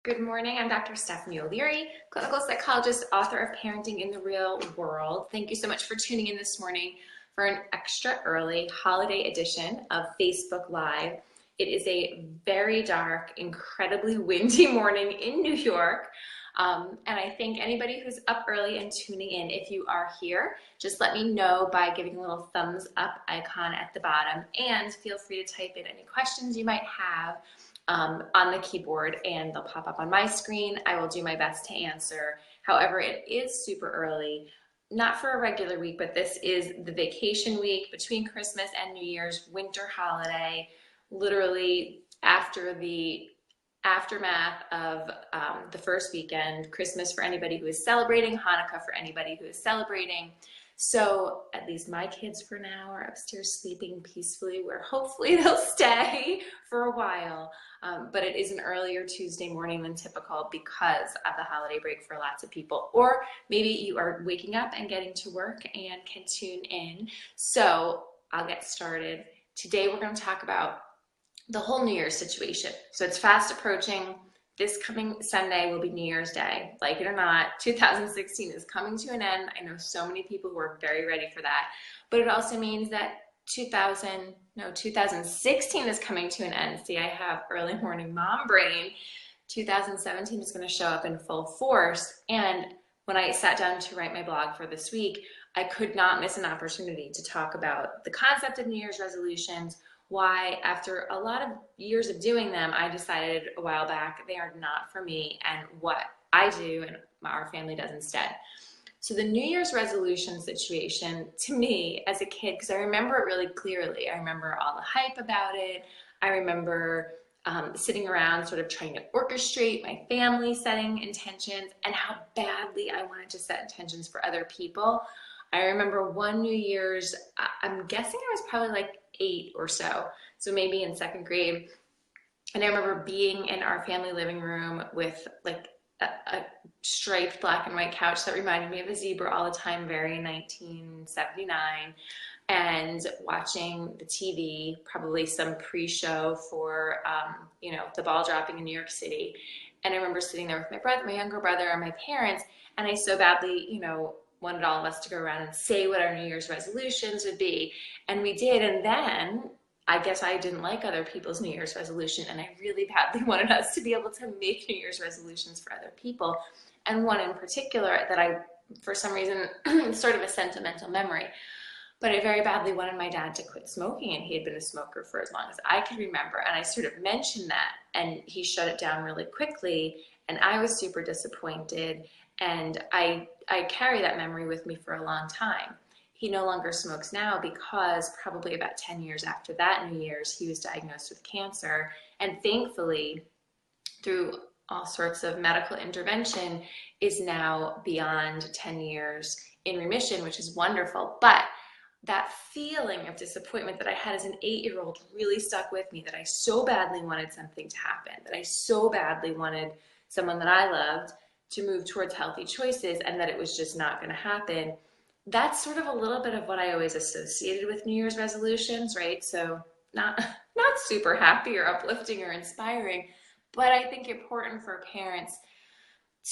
Good morning. I'm Dr. Stephanie O'Leary, clinical psychologist, author of Parenting in the Real World. Thank you so much for tuning in this morning for an extra early holiday edition of Facebook Live. It is a very dark, incredibly windy morning in New York. And I think anybody who's up early and tuning in, if you are here, just let me know by giving a little thumbs up icon at the bottom, and feel free to type in any questions you might have on the keyboard, and they'll pop up on my screen. I will do my best to answer. However, it is super early, not for a regular week, but this is the vacation week between Christmas and New Year's, winter holiday, literally after the aftermath of the first weekend, Christmas for anybody who is celebrating, Hanukkah for anybody who is celebrating. So at least my kids for now are upstairs sleeping peacefully, where hopefully they'll stay for a while. But it is an earlier Tuesday morning than typical because of the holiday break for lots of people. Or maybe you are waking up and getting to work and can tune in. So I'll get started. Today we're going to talk about the whole New Year's situation. So it's fast approaching. This coming Sunday will be New Year's Day. Like it or not, 2016 is coming to an end. I know so many people who are very ready for that. But it also means that 2016 is coming to an end. See, I have early morning mom brain. 2017 is going to show up in full force. And when I sat down to write my blog for this week, I could not miss an opportunity to talk about the concept of New Year's resolutions, why after a lot of years of doing them, I decided a while back they are not for me, and what I do and our family does instead. So the New Year's resolution situation, to me as a kid, because I remember it really clearly, I remember all the hype about it. I remember sitting around sort of trying to orchestrate my family setting intentions and how badly I wanted to set intentions for other people. I remember one New Year's, I'm guessing I was probably like 8 or so maybe in second grade. And I remember being in our family living room with like a striped black and white couch that reminded me of a zebra all the time, very 1979, and watching the TV, probably some pre-show for, the ball dropping in New York City. And I remember sitting there with my brother, my younger brother, and my parents, and I so badly, wanted all of us to go around and say what our New Year's resolutions would be. And we did. And then I guess I didn't like other people's New Year's resolution, and I really badly wanted us to be able to make New Year's resolutions for other people. And one in particular that I, for some reason, sort of a sentimental memory, but I very badly wanted my dad to quit smoking, and he had been a smoker for as long as I could remember. And I sort of mentioned that, and he shut it down really quickly, and I was super disappointed. And I carry that memory with me for a long time. He no longer smokes now because probably about 10 years after that New Year's, he was diagnosed with cancer. And thankfully, through all sorts of medical intervention, is now beyond 10 years in remission, which is wonderful. But that feeling of disappointment that I had as an 8-year-old really stuck with me, that I so badly wanted something to happen, that I so badly wanted someone that I loved to move towards healthy choices, and that it was just not going to happen. That's sort of a little bit of what I always associated with New Year's resolutions, right? So not super happy or uplifting or inspiring, but I think important for parents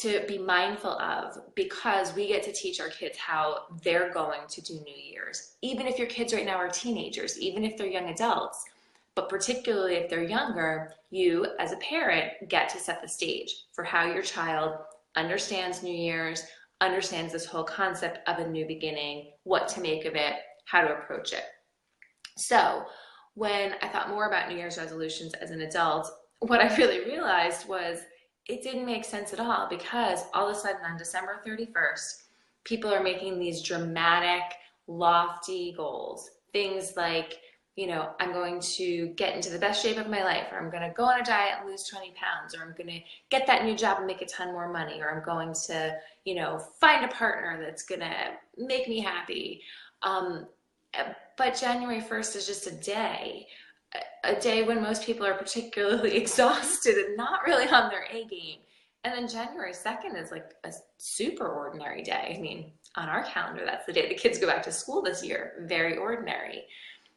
to be mindful of, because we get to teach our kids how they're going to do New Year's. Even if your kids right now are teenagers, even if they're young adults, but particularly if they're younger, you as a parent get to set the stage for how your child understands New Year's, understands this whole concept of a new beginning, what to make of it, how to approach it. So when I thought more about New Year's resolutions as an adult, what I really realized was it didn't make sense at all, because all of a sudden on December 31st, people are making these dramatic, lofty goals. Things like, I'm going to get into the best shape of my life, or I'm going to go on a diet and lose 20 pounds, or I'm going to get that new job and make a ton more money, or I'm going to, find a partner that's going to make me happy. But January 1st is just a day when most people are particularly exhausted and not really on their A game. And then January 2nd is like a super ordinary day. I mean, on our calendar, that's the day the kids go back to school this year. Very ordinary.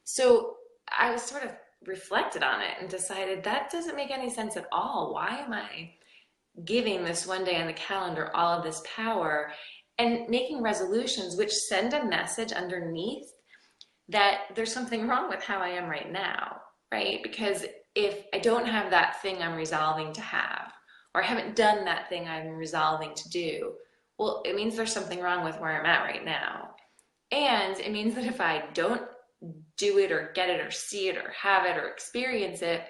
So I sort of reflected on it and decided that doesn't make any sense at all. Why am I giving this one day on the calendar all of this power and making resolutions which send a message underneath that there's something wrong with how I am right now, right? Because if I don't have that thing I'm resolving to have, or I haven't done that thing I'm resolving to do, well, it means there's something wrong with where I'm at right now. And it means that if I don't do it or get it or see it or have it or experience it,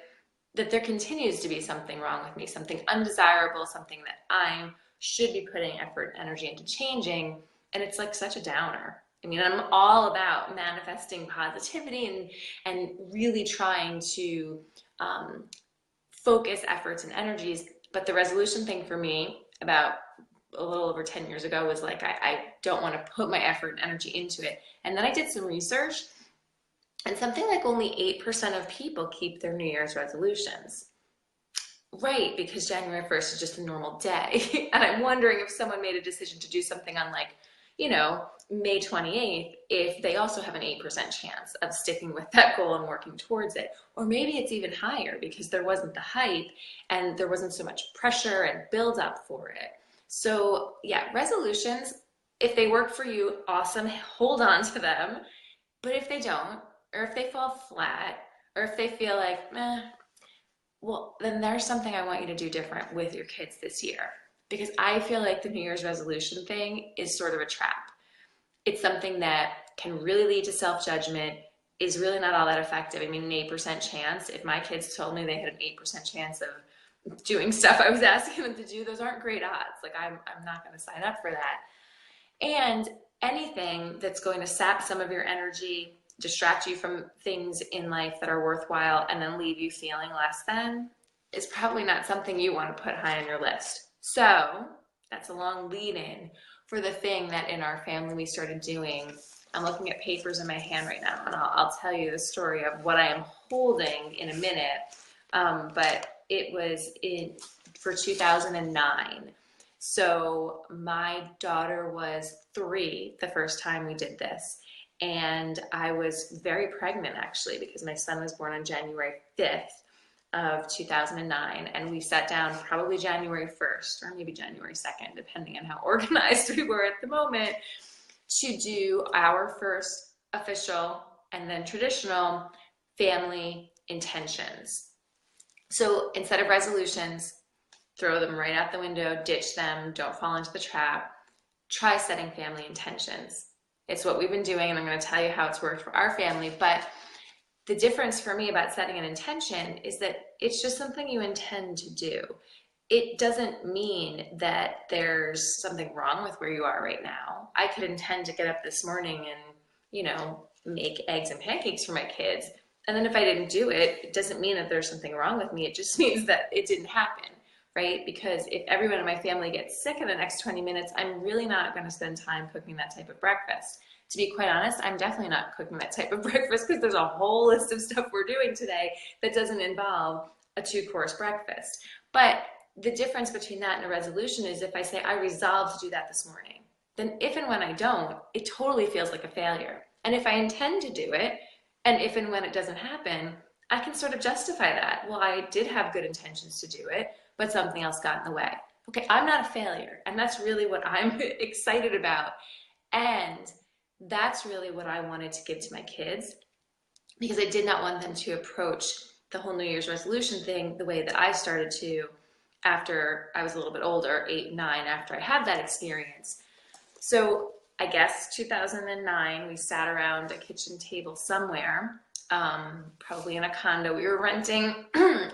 that there continues to be something wrong with me, something undesirable, something that I should be putting effort and energy into changing. And it's like such a downer. I mean, I'm all about manifesting positivity and really trying to focus efforts and energies. But the resolution thing for me about a little over 10 years ago was like, I don't want to put my effort and energy into it. And then I did some research, and something like only 8% of people keep their New Year's resolutions. Right, because January 1st is just a normal day. And I'm wondering if someone made a decision to do something on like, May 28th, if they also have an 8% chance of sticking with that goal and working towards it. Or maybe it's even higher because there wasn't the hype and there wasn't so much pressure and build up for it. So yeah, resolutions, if they work for you, awesome, hold on to them. But if they don't, or if they fall flat, or if they feel like, meh, well, then there's something I want you to do different with your kids this year. Because I feel like the New Year's resolution thing is sort of a trap. It's something that can really lead to self-judgment, is really not all that effective. I mean, an 8% chance, if my kids told me they had an 8% chance of doing stuff I was asking them to do, those aren't great odds. Like, I'm not going to sign up for that. And anything that's going to sap some of your energy, distract you from things in life that are worthwhile, and then leave you feeling less than, is probably not something you want to put high on your list. So that's a long lead in for the thing that in our family we started doing. I'm looking at papers in my hand right now, and I'll tell you the story of what I am holding in a minute. But it was for 2009. So my daughter was 3 the first time we did this. And I was very pregnant actually, because my son was born on January 5th of 2009. And we sat down probably January 1st or maybe January 2nd, depending on how organized we were at the moment, to do our first official and then traditional family intentions. So instead of resolutions, throw them right out the window, ditch them, don't fall into the trap. Try setting family intentions. It's what we've been doing, and I'm going to tell you how it's worked for our family. But the difference for me about setting an intention is that it's just something you intend to do. It doesn't mean that there's something wrong with where you are right now. I could intend to get up this morning and, make eggs and pancakes for my kids. And then if I didn't do it, it doesn't mean that there's something wrong with me. It just means that it didn't happen. Right? Because if everyone in my family gets sick in the next 20 minutes, I'm really not going to spend time cooking that type of breakfast. To be quite honest, I'm definitely not cooking that type of breakfast because there's a whole list of stuff we're doing today that doesn't involve a 2-course breakfast. But the difference between that and a resolution is if I say I resolve to do that this morning, then if and when I don't, it totally feels like a failure. And if I intend to do it, and if and when it doesn't happen, I can sort of justify that. Well, I did have good intentions to do it, but something else got in the way. Okay, I'm not a failure. And that's really what I'm excited about. And that's really what I wanted to give to my kids, because I did not want them to approach the whole New Year's resolution thing the way that I started to after I was a little bit older, 8, 9, after I had that experience. So I guess 2009, we sat around a kitchen table somewhere, probably in a condo we were renting,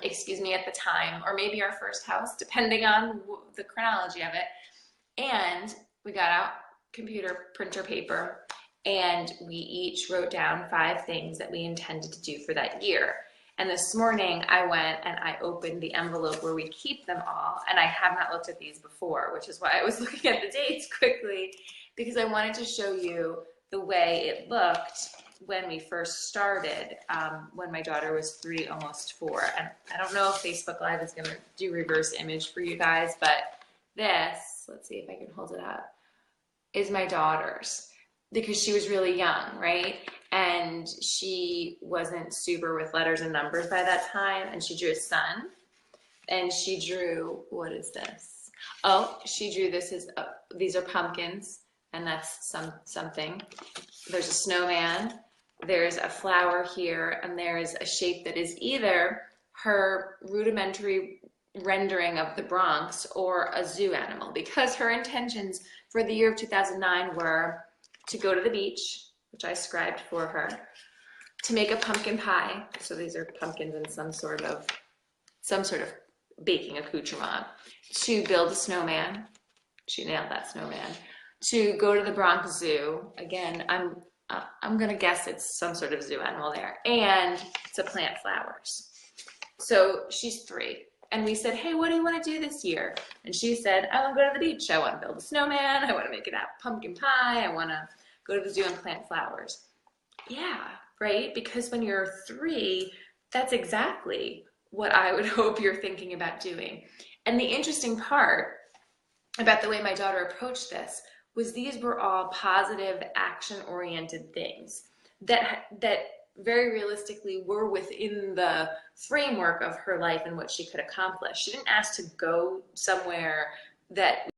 excuse me, at the time, or maybe our first house, depending on the chronology of it. And we got out computer, printer paper, and we each wrote down 5 things that we intended to do for that year. And this morning I went and I opened the envelope where we keep them all, and I have not looked at these before, which is why I was looking at the dates quickly, because I wanted to show you the way it looked when we first started, when my daughter was 3, almost 4. And I don't know if Facebook Live is going to do reverse image for you guys, but this, let's see if I can hold it up, is my daughter's, because she was really young, right? And she wasn't super with letters and numbers by that time, and she drew a sun. And she drew, what is this? Oh, she drew this as, these are pumpkins, and that's something. There's a snowman, there's a flower here, and there's a shape that is either her rudimentary rendering of the Bronx or a zoo animal, because her intentions for the year of 2009 were to go to the beach, which I scribed for her, to make a pumpkin pie. So these are pumpkins in some sort of baking accoutrement, to build a snowman. She nailed that, snowman. To go to the Bronx Zoo. Again, I'm gonna guess it's some sort of zoo animal there, and to plant flowers. So she's 3. And we said, hey, what do you want to do this year? And she said, I want to go to the beach. I want to build a snowman. I want to make a pumpkin pie. I want to go to the zoo and plant flowers. Yeah, right? Because when you're 3, that's exactly what I would hope you're thinking about doing. And the interesting part about the way my daughter approached this was these were all positive, action-oriented things that very realistically were within the framework of her life and what she could accomplish. She didn't ask to go somewhere that